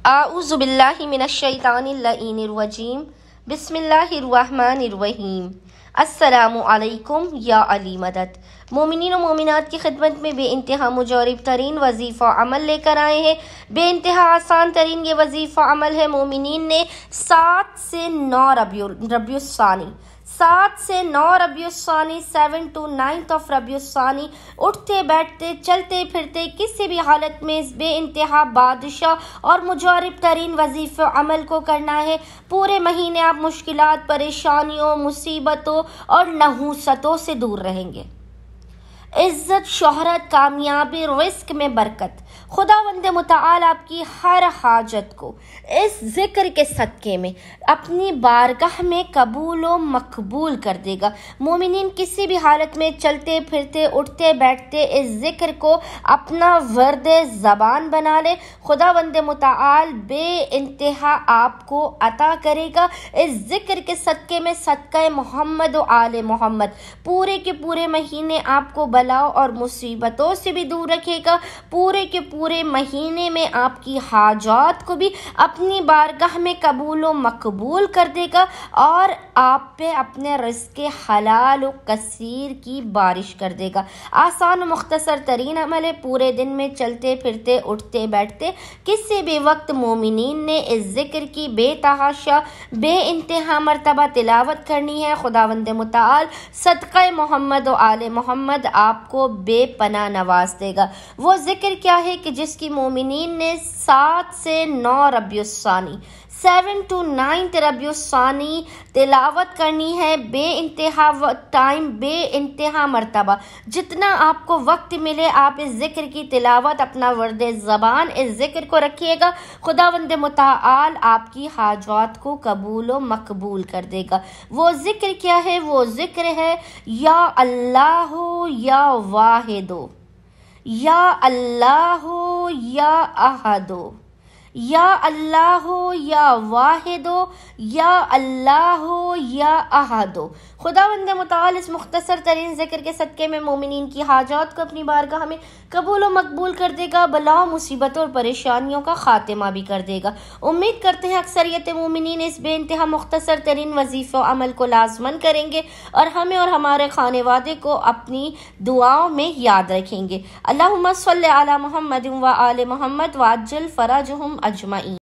اعوذ باللہ من الشیطان اللعین الرجیم بسم اللہ الرحمن الرحیم۔ السلام علیکم یا علی مدد۔ مومنین و مومنات کی خدمت میں بے انتہا مجرب ترین وظیفہ عمل لے کر آئے ہیں۔ بے انتہا آسان ترین یہ وظیفہ عمل ہے۔ مومنین نے 7 سے 9 ربیع الثانی 7 to 9 of ربیع الثانی اٹھتے بیٹھتے چلتے پھرتے کسی بھی حالت میں اس بے انتہا بادشاہ اور مجرب ترین وظیفہ عمل کو کرنا ہے۔ پورے مہینے آپ مشکلات، پریشانیوں، مصیبتوں اور نحوستوں سے دور رہیں گے۔ عزت، شہرت، کامیابی، رزق میں برکت۔ خداوند متعال آپ کی ہر حاجت کو اس ذکر کے صدقے میں اپنی بارگاہ میں قبول و مقبول کر دے گا۔ مومنین کسی بھی حالت میں چلتے پھرتے اٹھتے بیٹھتے اس ذکر کو اپنا ورد زبان بنا لے۔ خداوند متعال بے انتہا آپ کو عطا کرے گا۔ اس ذکر کے صدقے میں صدقہ محمد و آل محمد پورے کے پورے مہینے آپ کو بلاؤ اور مصیبتوں سے بھی دور رکھے گا۔ پورے کے پورے مہینے میں آپ کی حاجات کو بھی اپنی بارگاہ میں قبول و مقبول کر دے گا اور آپ پہ اپنے رزق حلال و کثیر کی بارش کر دے گا۔ آسان و مختصر ترین عمل ہے۔ پورے دن میں چلتے پھرتے اٹھتے بیٹھتے کسی بھی وقت مومنین نے اس ذکر کی بے تحاشا بے انتہا مرتبہ تلاوت کرنی ہے۔ خداوند متعال صدقہ محمد و آل محمد آپ کو بے پناہ نواز دے گا۔ وہ ذکر کیا ہے کہ جس کی مومنین نے 7 سے 9 ربیع الثانی 7 to 9 ربیع الثانی تلاوت کرنی ہے۔ بے انتہا ٹائم، بے انتہا مرتبہ جتنا آپ کو وقت ملے آپ اس ذکر کی تلاوت، اپنا ورد زبان اس ذکر کو رکھیے گا۔ خداوند متعال آپ کی حاجات کو قبول و مقبول کر دے گا۔ وہ ذکر کیا ہے؟ وہ ذکر ہے یا اللہ یا واحد، یا اللہ یا احد، یا اللہ یا واحد، یا اللہ یا احد۔ خداوند متعال اس مختصر ترین ذکر کے صدقے میں مومنین کی حاجات کو اپنی بارگاہ میں قبول و مقبول کر دے گا۔ بلاؤں، مصیبتوں اور پریشانیوں کا خاتمہ بھی کر دے گا۔ امید کرتے ہیں اکثریت مومنین اس بے انتہا مختصر ترین وظیفہ عمل کو لازماً کریں گے اور ہمیں اور ہمارے خانوادے کو اپنی دعاؤں میں یاد رکھیں گے۔ اللہم صلی علی محمد و آل محمد وعجل فرجہم اجمعین۔